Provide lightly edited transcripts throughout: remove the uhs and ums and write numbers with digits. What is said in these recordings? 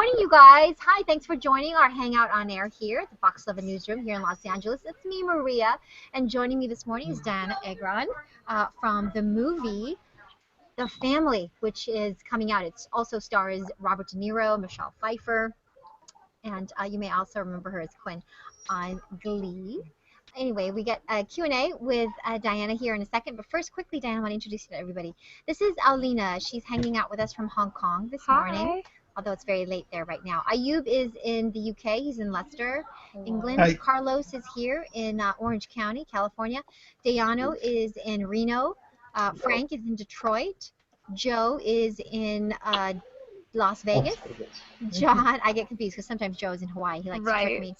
morning, you guys. Hi, thanks for joining our Hangout on Air here at the Fox 11 Newsroom here in Los Angeles. It's me, Maria, and joining me this morning is Dianna Agron from the movie The Family, which is coming out. It also stars Robert De Niro, Michelle Pfeiffer, and you may also remember her as Quinn on Glee. Anyway, we get a Q&A with Dianna here in a second. But first, quickly, Dianna, I want to introduce you to everybody. This is Alina. She's hanging out with us from Hong Kong this morning, although it's very late there right now. Ayub is in the UK. He's in Leicester, England. Hi. Carlos is here in Orange County, California. Dayano is in Reno. Frank is in Detroit. Joe is in Las Vegas. John, I get confused because sometimes Joe is in Hawaii. He likes to trick me.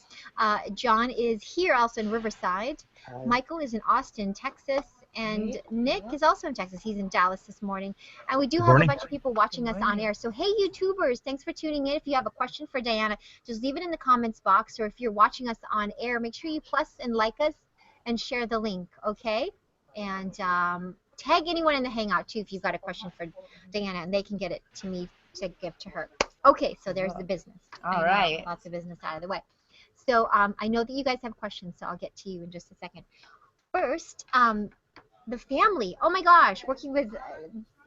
John is here also in Riverside. Michael is in Austin, Texas. And Nick is also in Texas. He's in Dallas this morning. And we do have a bunch of people watching us on air. So, hey, YouTubers, thanks for tuning in. If you have a question for Dianna, just leave it in the comments box. Or if you're watching us on air, make sure you plus and like us and share the link, okay? And tag anyone in the Hangout, too, if you've got a question for Dianna, and they can get it to me to give to her. Okay, so there's the business. All right. Lots of business out of the way. So I know that you guys have questions, so I'll get to you in just a second. First, The Family. Oh my gosh, working with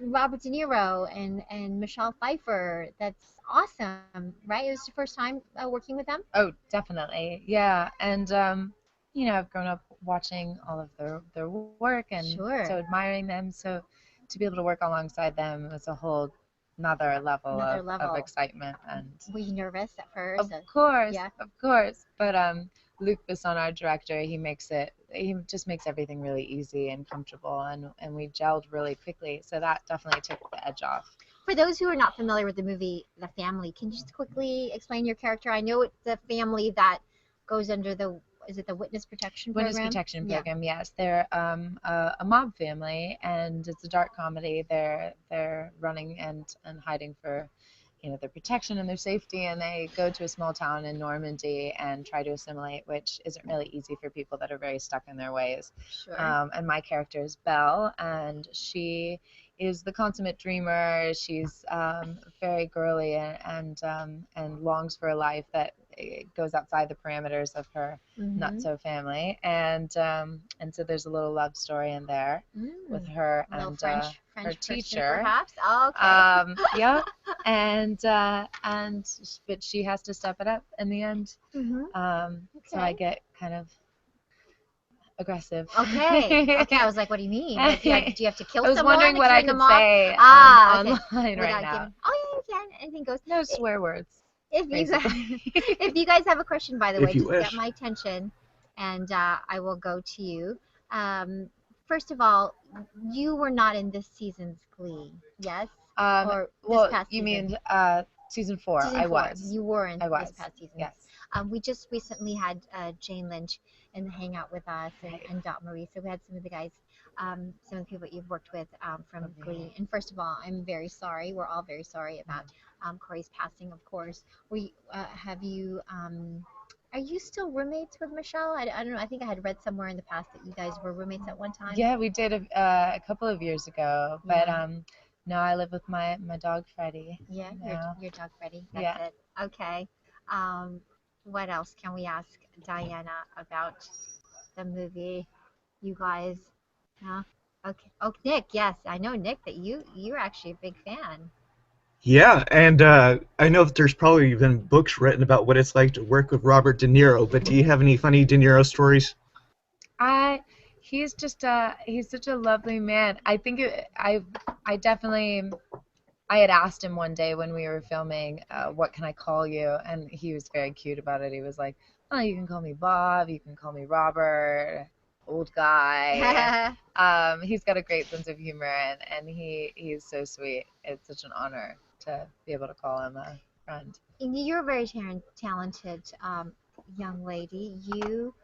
Robert De Niro and Michelle Pfeiffer. That's awesome, right? It was your first time working with them? Oh, definitely. Yeah. And, you know, I've grown up watching all of their work and so admiring them. So to be able to work alongside them was a whole another level of excitement. And were you nervous at first? Of course, yeah. Of course. But Luc Besson, our director, he just makes everything really easy and comfortable, and we gelled really quickly. So that definitely took the edge off. For those who are not familiar with the movie The Family, can you just quickly explain your character? I know it's a family that goes under the Witness Protection Program? Witness Protection Program, yes. They're a mob family, and it's a dark comedy. They're running and hiding for, you know, their protection and their safety, and they go to a small town in Normandy and try to assimilate, which isn't really easy for people that are very stuck in their ways. Sure. And my character is Belle, and she is the consummate dreamer. She's very girly and longs for a life that goes outside the parameters of her not-so family, and so there's a little love story in there with her and French her teacher, perhaps. Oh, okay. Yeah, but she has to step it up in the end. So I get kind of aggressive. Okay. I was like, what do you mean? Like, do you have to kill someone? I was wondering what I could say online right now. Oh, yeah, you can. Anything goes. No swear words. If you guys have a question, by the way, just get my attention, and I will go to you. First of all, you were not in this season's Glee, yes? Or this past you season? Mean season 4? I was. You were in this past season. Yes. We just recently had Jane Lynch in the Hangout with us and Dot Marie. So we had some of the guys, some of the people that you've worked with from Glee. And first of all, I'm very sorry. We're all very sorry about Corey's passing, of course. Are you still roommates with Michelle? I don't know. I think I had read somewhere in the past that you guys were roommates at one time. Yeah, we did a couple of years ago. But no, I live with my dog, Freddie. Yeah, your dog, Freddie. That's it. Okay. What else can we ask Dianna about the movie? You guys, okay. Oh, Nick, yes, I know, Nick, that you're actually a big fan. Yeah, and I know that there's probably been books written about what it's like to work with Robert De Niro, but do you have any funny De Niro stories? He's such a lovely man. I think I had asked him one day when we were filming, what can I call you? And he was very cute about it. He was like, oh, you can call me Bob, you can call me Robert, old guy. He's got a great sense of humor, and he's so sweet. It's such an honor to be able to call him a friend. You're a very talented young lady. You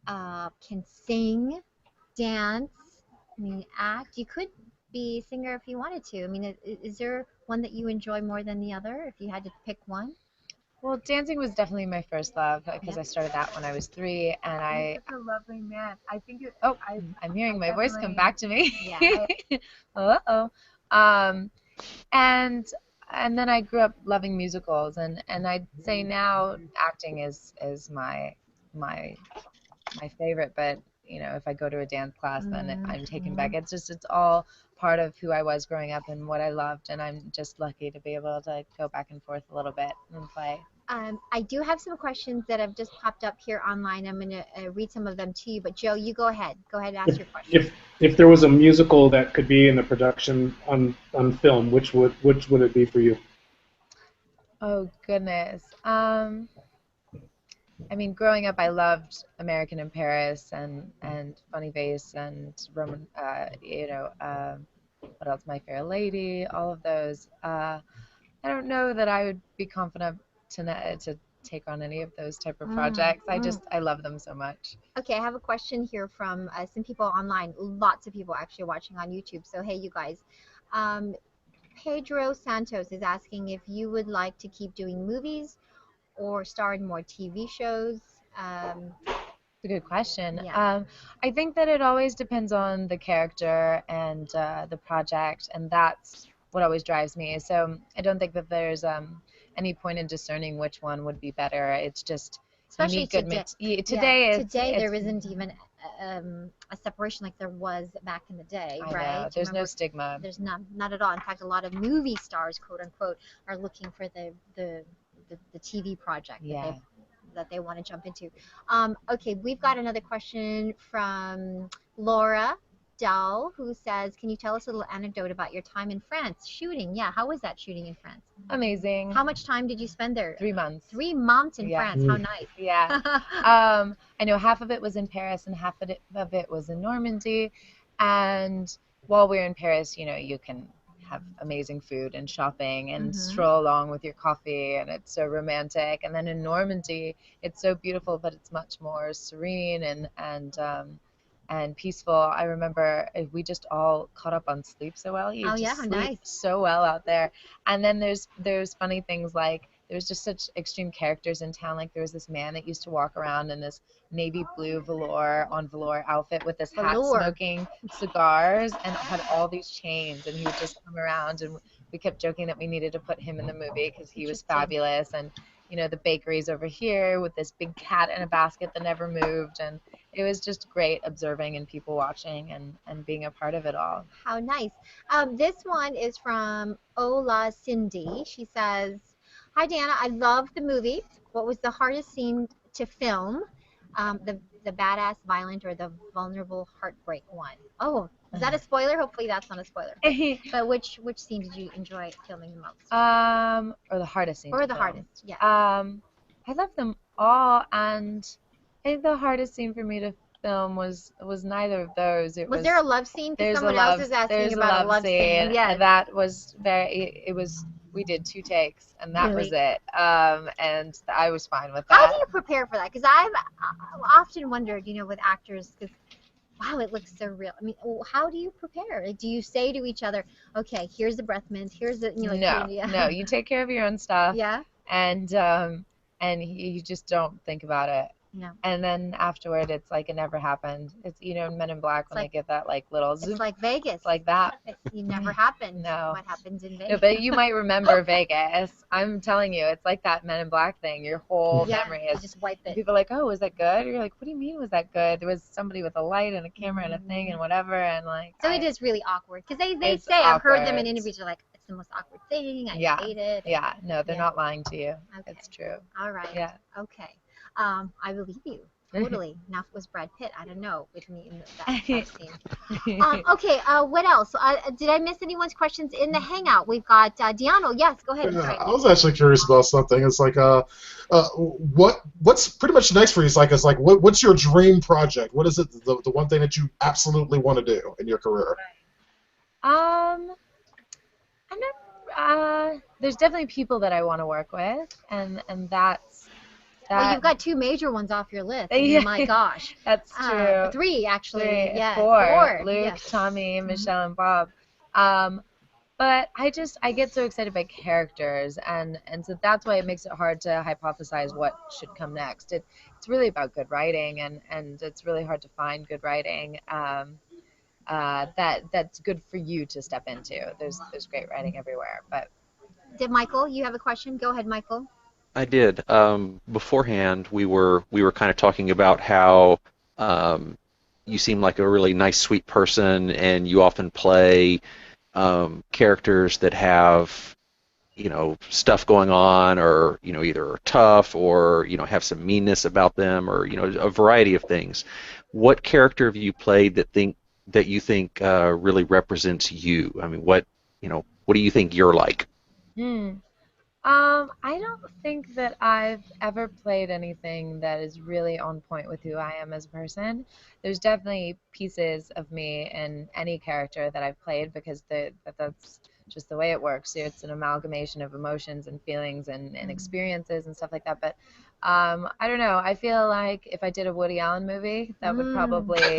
can sing, dance, act. You could be a singer if you wanted to. I mean, is there one that you enjoy more than the other, if you had to pick one? Well, dancing was definitly my first love because I started that when I was 3, and He's such a lovely man. I think I'm hearing my voice come back to me. Yeah. Uh-oh. And and then I grew up loving musicals, and I'd say now acting is my my favorite. But if I go to a dance class, then I'm taken back. It's all part of who I was growing up and what I loved, and I'm just lucky to be able to go back and forth a little bit and play. I do have some questions that have just popped up here online. I'm going to read some of them to you, but Joe, you go ahead. Go ahead and ask your question. If there was a musical that could be in the production on film, which would it be for you? Oh goodness. I mean, growing up, I loved American in Paris and Funny Face and Roman. What else? My Fair Lady. All of those. I don't know that I would be confident to take on any of those type of projects. I love them so much. Okay, I have a question here from some people online. Lots of people actually watching on YouTube. So hey, you guys. Pedro Santos is asking if you would like to keep doing movies or star in more TV shows. It's a good question. Yeah. I think that it always depends on the character and the project, and that's what always drives me. So I don't think that there's any point in discerning which one would be better. It's just especially today. Today there isn't even a separation like there was back in the day, I right? know. There's no stigma. There's none, not at all. In fact, a lot of movie stars, quote unquote, are looking for the TV project that they want to jump into. Okay, we've got another question from Laura Dell, who says, can you tell us a little anecdote about your time in France shooting? Yeah, how was that shooting in France? Amazing. How much time did you spend there? 3 months. 3 months in France. How nice. Yeah. I know half of it was in Paris and half of it was in Normandy. And while we were in Paris, you can have amazing food and shopping and stroll along with your coffee, and it's so romantic. And then in Normandy, it's so beautiful, but it's much more serene and peaceful. I remember we just all caught up on sleep so well. You just sleep nice. so well out there. And then there's funny things like there's just such extreme characters in town. Like there was this man that used to walk around in this navy blue velour outfit with this hat, smoking cigars, and had all these chains. And he would just come around, and we kept joking that we needed to put him in the movie because he was fabulous. And the bakery's over here with this big cat in a basket that never moved, and it was just great observing and people watching and being a part of it all. How nice. This one is from Ola Cindy. She says, hi, Dianna. I love the movie. What was the hardest scene to film? The badass, violent, or the vulnerable heartbreak one? Oh, is that a spoiler? Hopefully that's not a spoiler. But which scene did you enjoy filming the most? Or the hardest scene. Or the hardest, yeah. I love them all, and I think the hardest scene for me to film was neither of those. Was there a love scene? Because someone else is asking about a love scene. Yeah, that was we did 2 takes, and that was it. And I was fine with that. How do you prepare for that? Because I've often wondered, with actors, because wow, it looks so real. I mean, how do you prepare? Like, do you say to each other, okay, here's the breath mints, here's the, No, you take care of your own stuff. Yeah. And you just don't think about it. No. And then afterward, it's like it never happened. It's Men in Black when they give that little zoom. It's like Vegas. It's like that. It never happened. No. What happens in Vegas? No, but you might remember Vegas. I'm telling you, it's like that Men in Black thing. Your whole memory is just wipe it. People are like, oh, was that good? You're like, what do you mean was that good? There was somebody with a light and a camera and a thing and whatever, and So it is really awkward because they say awkward. I've heard them in interviews. They're like, it's the most awkward thing. I hate it. Yeah. No, they're not lying to you. Okay. It's true. All right. Yeah. Okay. I believe you. Totally. Now if it was Brad Pitt, I don't know, with me in that scene. Okay, what else? Did I miss anyone's questions in the Hangout? We've got Dianna. Yes, go ahead. Yeah, I was actually curious about something. It's like, what's pretty much next for you? It's like what's your dream project? What is it, the one thing that you absolutely want to do in your career? I'm not. There's definitely people that I want to work with, and that's. Well, you've got 2 major ones off your list. Oh my gosh. That's true. 3, actually. 3, yeah, 4. Luke, Tommy, Michelle, and Bob. But I get so excited by characters, and so that's why it makes it hard to hypothesize what should come next. It's really about good writing, and it's really hard to find good writing that's good for you to step into. There's great writing everywhere, but Did Michael, you have a question? Go ahead, Michael. I did. Beforehand, we were kind of talking about how um, you seem like a really nice, sweet person, and you often play characters that have, stuff going on, or either are tough, or have some meanness about them, or a variety of things. What character have you played that you think really represents you? I mean, what do you think you're like? Hmm. I don't think that I've ever played anything that is really on point with who I am as a person. There's definitely pieces of me in any character that I've played because that's just the way it works. So it's an amalgamation of emotions and feelings and experiences and stuff like that. But I don't know. I feel like if I did a Woody Allen movie, that would probably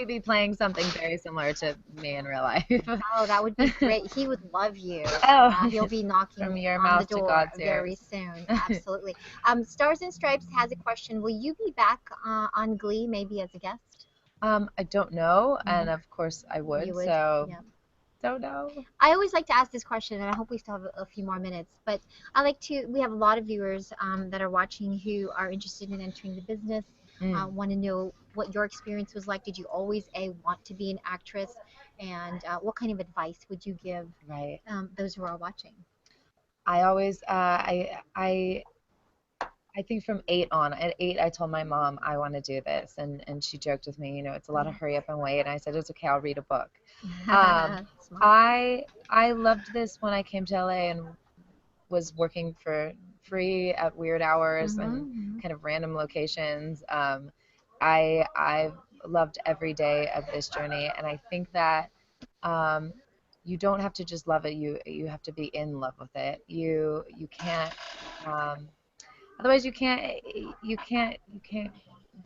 be playing something very similar to me in real life. Oh, that would be great. He would love you. Oh, He'll be knocking from your on the mouth to door God's very ears. soon. Absolutely. Stars and Stripes has a question. Will you be back on Glee, maybe as a guest? I don't know, Mhm. and of course I would. You would? So Yeah. don't know. I always like to ask this question, and I hope we still have a few more minutes. But we have a lot of viewers that are watching who are interested in entering the business, want to know what your experience was like. Did you always want to be an actress? And what kind of advice would you give Right. those who are watching? I always I think from 8 on. At 8, I told my mom I want to do this, and she joked with me, it's a lot of hurry up and wait. And I said it's okay, I'll read a book. Smart. I loved this when I came to LA and was working for free at weird hours and kind of random locations. I've loved every day of this journey, and I think that you don't have to just love it. You have to be in love with it. You can't. Otherwise, you can't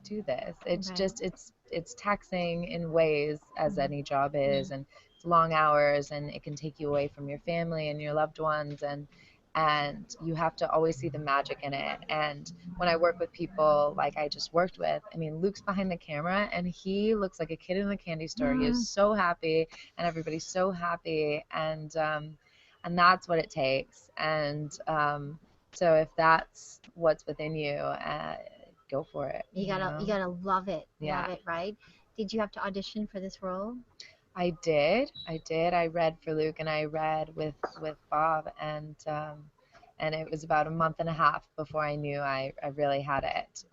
do this. It's Right. just it's taxing in ways as any job is, and it's long hours, and it can take you away from your family and your loved ones, and you have to always see the magic in it. And when I work with people like I just worked with, I mean, Luke's behind the camera and he looks like a kid in the candy store. He is so happy, and everybody's so happy, and that's what it takes. And so if that's what's within you, go for it. You gotta love it. Yeah. Love it, right? Did you have to audition for this role? I did. I read for Luke, and I read with Bob, and it was about a month and a half before I knew I really had it.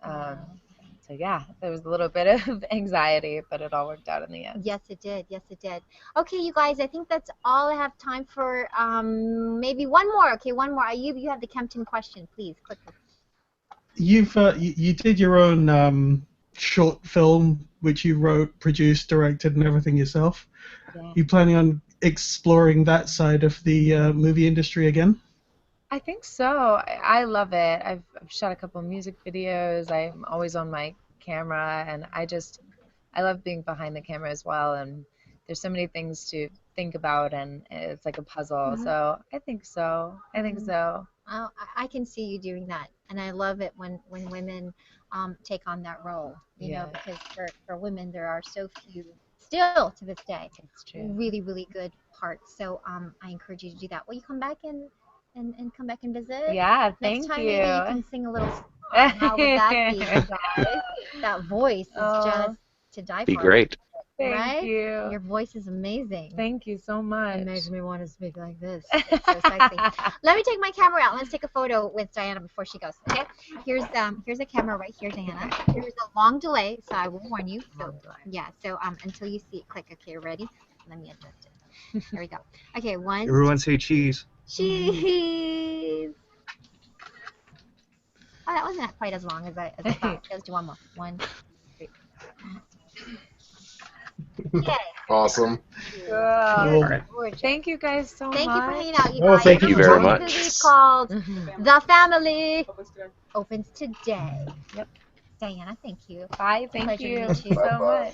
So yeah, there was a little bit of anxiety, but it all worked out in the end. Yes, it did. Yes, it did. Okay, you guys, I think that's all I have time for. Maybe one more. Okay, one more. You have the Kempton question, please. Click. You did your own short film, which you wrote, produced, directed, and everything yourself. Yeah. You planning on exploring that side of the movie industry again? I think so. I love it. I've shot a couple music videos. I'm always on my camera, and I love being behind the camera as well. And there's so many things to think about, and it's like a puzzle. So I think so. I can see you doing that, and I love it when women take on that role. You know, because for women there are so few still to this day. It's true. Really, really good parts. So I encourage you to do that. Will you come back and come back and visit? Yeah, Next thank time you. maybe you can sing a little song. How would that be, you guys? That voice is just to die for. Be great. Thank right? you. Your voice is amazing. Thank you so much. It makes me want to speak like this. It's so sexy. Let me take my camera out. Let's take a photo with Dianna before she goes. Okay? Here's a camera right here, Dianna. There's a long delay, so I will warn you. So yeah. So until you see it click. Okay, ready? Let me adjust it. There we go. Okay, one. Everyone say cheese. Cheese. Oh, that wasn't quite as long as I thought. Let's do one more. 1, 2, 3. Okay. Awesome. Cool. Gorgeous. Thank you guys so much. Thank you for hanging out, you Oh, guys. thank you The very movie much. is called The Family. Opens today. Yep. Dianna, thank you. Bye. Thank Pleasure to you meet you. so much.